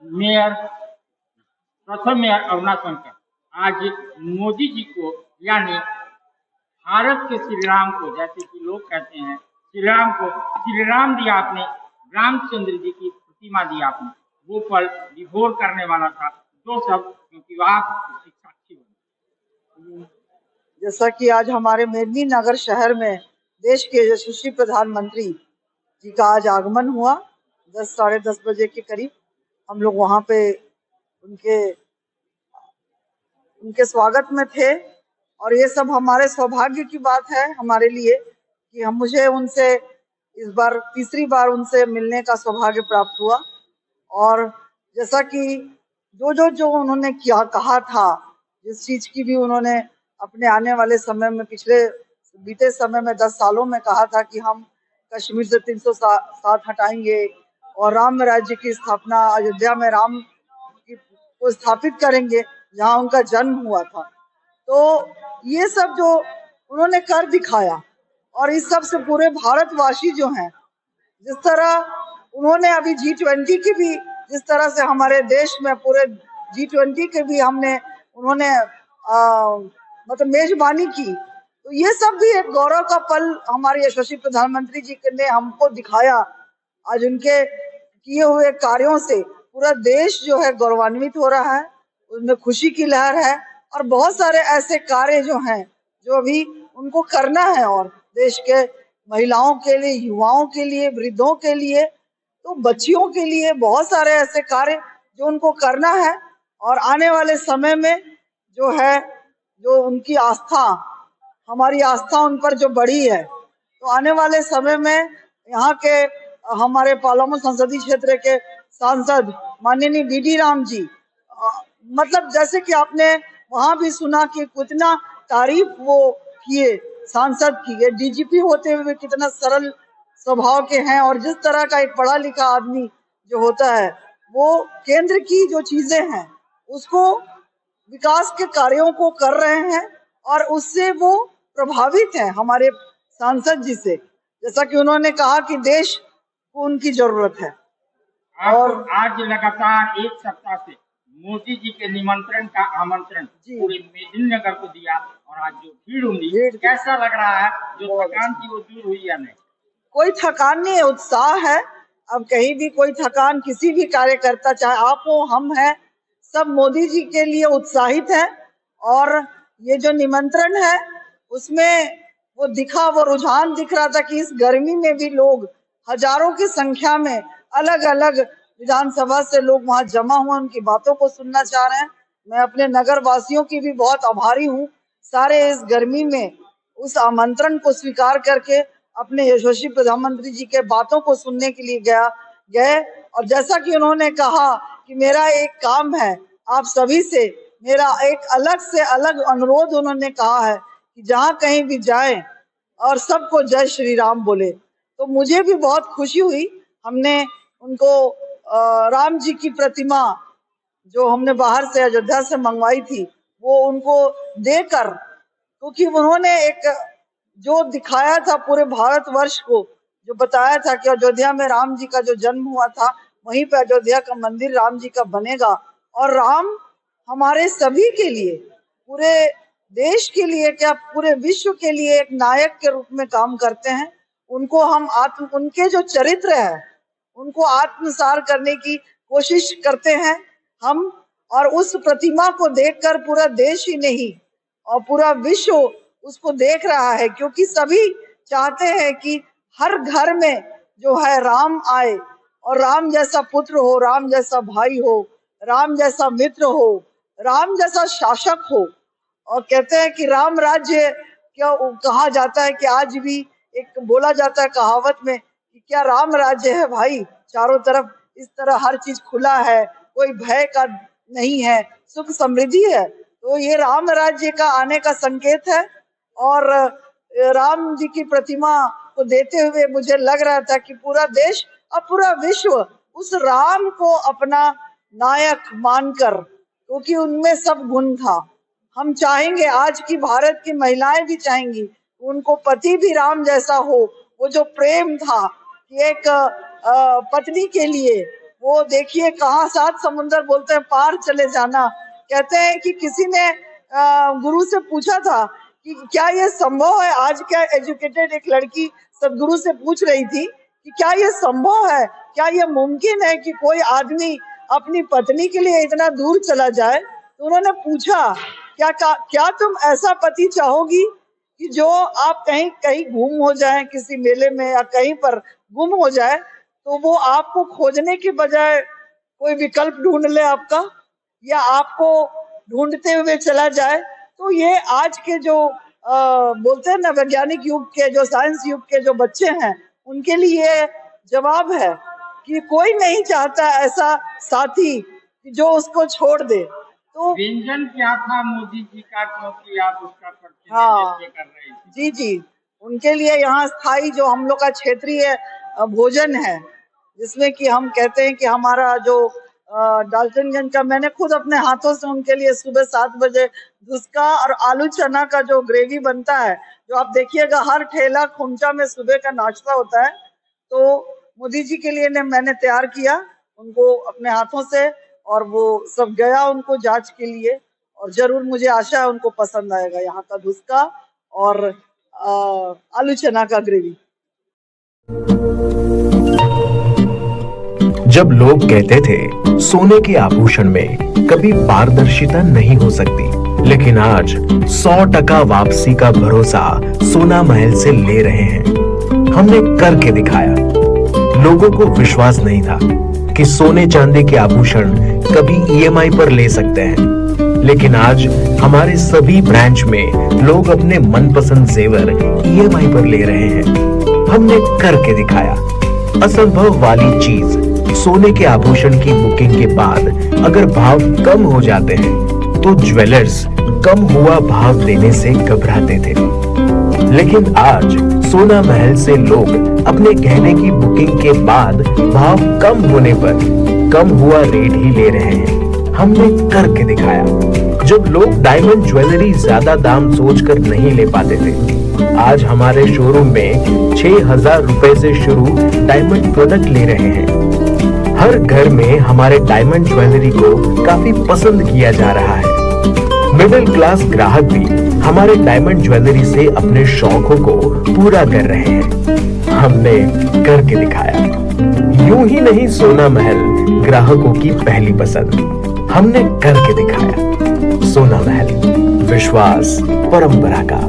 Mayor प्रथम mayor Aruna Shankar आज मोदी जी को यानी भारत के श्री राम को, जैसे कि लोग कहते हैं श्री राम दिया आपने, रामचंद्र जी की प्रतिमा दी आपने, वो पल विभोर करने वाला था। दो शब्द क्योंकि आप उसकी साक्षी बने। जैसा कि आज हमारे मेदिनीनगर शहर में देश के यशस्वी प्रधानमंत्री जी का आज आगमन हुआ 10 साढ़े 10 बजे के करीब। हम लोग वहां पे उनके स्वागत में थे और ये सब हमारे सौभाग्य की बात है हमारे लिए कि मुझे उनसे इस बार तीसरी बार उनसे मिलने का सौभाग्य प्राप्त हुआ। और जैसा कि जो उन्होंने कहा था, जिस चीज की भी उन्होंने अपने आने वाले समय में बीते समय में 10 सालों में कहा था कि हम कश्मीर से 307 हटाएंगे और राम राज्य की स्थापना अयोध्या में राम को स्थापित करेंगे जहाँ उनका जन्म हुआ था। तो ये सब जो उन्होंने कर दिखाया और इस सब से पूरे भारतवासी जो हैं, जिस तरह उन्होंने अभी G20 की भी, जिस तरह से हमारे देश में पूरे G20 के भी उन्होंने मतलब मेजबानी की, तो ये सब भी एक गौरव का पल हमारे यशस्वी प्रधानमंत्री जी ने हमको दिखाया। आज उनके किए हुए कार्यों से पूरा देश जो है गौरवान्वित हो रहा है, उसमें खुशी की लहर है। और बहुत सारे ऐसे कार्य जो हैं जो अभी उनको करना है और देश के महिलाओं के लिए, युवाओं के लिए, वृद्धों के लिए, तो बच्चियों के लिए बहुत सारे ऐसे कार्य जो उनको करना है। और आने वाले समय में जो उनकी आस्था, हमारी आस्था उन पर जो बढ़ी है, तो आने वाले समय में यहाँ के हमारे पालामू संसदीय क्षेत्र के सांसद माननीय BD राम जी, मतलब जैसे कि आपने वहां भी सुना कि कितना तारीफ वो किए सांसद की, DGP होते हुए कितना सरल स्वभाव के हैं। और जिस तरह का एक पढ़ा लिखा आदमी जो होता है, वो केंद्र की जो चीजें हैं उसको, विकास के कार्यों को कर रहे हैं और उससे वो प्रभावित हैं हमारे सांसद जी से। जैसा कि उन्होंने कहा कि देश को उनकी जरूरत है। और आज लगातार एक सप्ताह से मोदी जी के निमंत्रण का आमंत्रण पूरे मेदिनीनगर को दिया और आज जो भीड़ उमड़ी, कैसा लग रहा है? जो थकान थी वो दूर हुई या नहीं? कोई थकान नहीं है, उत्साह है। अब कहीं भी कोई थकान, किसी भी कार्यकर्ता, चाहे आप हो, हम हैं, सब मोदी जी के लिए उत्साहित है। और ये जो निमंत्रण है उसमें वो रुझान दिख रहा था कि इस गर्मी में भी लोग हजारों की संख्या में अलग अलग विधानसभा से लोग वहां जमा हुए, उनकी बातों को सुनना चाह रहे हैं। मैं अपने नगर वासियों की भी बहुत आभारी हूँ, सारे इस गर्मी में उस आमंत्रण को स्वीकार करके अपने यशस्वी प्रधानमंत्री जी के बातों को सुनने के लिए गए। और जैसा कि उन्होंने कहा कि मेरा एक काम है आप सभी से, मेरा एक अलग से अलग अनुरोध उन्होंने कहा है कि जहाँ कहीं भी जाएं और सबको जय श्री राम बोले। तो मुझे भी बहुत खुशी हुई। हमने उनको राम जी की प्रतिमा जो हमने बाहर से अयोध्या से मंगवाई थी, वो उनको देकर, क्योंकि उन्होंने एक जो दिखाया था पूरे भारतवर्ष को, जो बताया था कि अयोध्या में राम जी का जो जन्म हुआ था, वहीं पे अयोध्या का मंदिर राम जी का बनेगा। और राम हमारे सभी के लिए, पूरे देश के लिए, क्या पूरे विश्व के लिए एक नायक के रूप में काम करते हैं। उनको हम उनके जो चरित्र है उनको आत्मसार करने की कोशिश करते हैं हम। और उस प्रतिमा को देखकर पूरा देश ही नहीं और पूरा विश्व उसको देख रहा है, क्योंकि सभी चाहते हैं कि हर घर में जो है राम आए और राम जैसा पुत्र हो, राम जैसा भाई हो, राम जैसा मित्र हो, राम जैसा शासक हो। और कहते हैं कि राम राज्य, क्या कहा जाता है कि आज भी एक बोला जाता है कहावत में कि क्या राम राज्य है भाई, चारों तरफ इस तरह हर चीज खुला है, कोई भय का नहीं है, सुख समृद्धि है। तो ये राम राज्य का आने का संकेत है। और राम जी की प्रतिमा को देते हुए मुझे लग रहा था कि पूरा देश और पूरा विश्व उस राम को अपना नायक मानकर, क्योंकि उनमें सब गुण था। हम चाहेंगे, आज की भारत की महिलाएं भी चाहेंगी, उनको पति भी राम जैसा हो। वो जो प्रेम था कि एक पत्नी के लिए वो देखिए कहाँ 7 समुंदर बोलते हैं पार चले जाना। कहते हैं कि किसी ने गुरु से पूछा था कि क्या ये संभव है, आज क्या एजुकेटेड एक लड़की सदगुरु से पूछ रही थी कि क्या ये संभव है, क्या ये मुमकिन है कि कोई आदमी अपनी पत्नी के लिए इतना दूर चला जाए। तो उन्होंने पूछा क्या तुम ऐसा पति चाहोगी कि जो आप कहीं कहीं गुम हो जाए, किसी मेले में या कहीं पर गुम हो जाए, तो वो आपको खोजने के बजाय कोई विकल्प ढूंढ ले आपका, या आपको ढूंढते हुए चला जाए। तो ये आज के जो बोलते हैं ना वैज्ञानिक युग के, जो साइंस युग के जो बच्चे हैं, उनके लिए जवाब है कि कोई नहीं चाहता ऐसा साथी जो उसको छोड़ दे। तो व्यंजन क्या था मोदी जी का, क्योंकि आप उसका हाँ प्रतिनिधित्व कर रहे थे? जी जी, उनके लिए यहाँ स्थायी जो हम लोग का क्षेत्रीय भोजन है, जिसमें कि हम कहते हैं कि हमारा जो डाल्टनगंज का, मैंने खुद अपने हाथों से उनके लिए सुबह 7 बजे धुसका और आलू चना का जो ग्रेवी बनता है, जो आप देखिएगा हर ठेला खुमचा में सुबह का नाश्ता होता है, तो मोदी जी के लिए मैंने तैयार किया उनको अपने हाथों से, और वो सब गया उनको जांच के लिए, और जरूर मुझे आशा है उनको पसंद आएगा यहाँ का धुसका और आलू चना का ग्रेवी। जब लोग कहते थे सोने के आभूषण में कभी पारदर्शिता नहीं हो सकती, लेकिन आज 100% वापसी का भरोसा सोना महल से ले रहे हैं। हमने करके दिखाया। लोगों को विश्वास नहीं था कि सोने चांदी के आभूषण कभी EMI पर ले सकते हैं, लेकिन आज हमारे सभी ब्रांच में लोग अपने मनपसंद जेवर EMI पर ले रहे हैं। हमने करके दिखाया। असंभव वाली चीज, सोने के आभूषण की बुकिंग के बाद अगर भाव कम हो जाते हैं तो ज्वेलर्स कम हुआ भाव देने से घबराते थे, लेकिन आज सोना महल से लोग अपने गहने की बुकिंग के बाद भाव कम होने पर कम हुआ रेट ही ले रहे हैं। हमने करके दिखाया। जब लोग डायमंड ज्वेलरी ज्यादा दाम सोचकर नहीं ले पाते थे, आज हमारे शोरूम में 6,000 रुपए से शुरू डायमंड प्रोडक्ट ले रहे हैं। हर घर में हमारे डायमंड ज्वेलरी को काफी पसंद किया जा रहा है। मिडिल क्लास ग्राहक भी हमारे डायमंड ज्वेलरी से अपने शौकों को पूरा कर रहे हैं। हमने करके दिखाया। यूं ही नहीं सोना महल ग्राहकों की पहली पसंद, हमने करके दिखाया। सोना महल, विश्वास परंपरा का।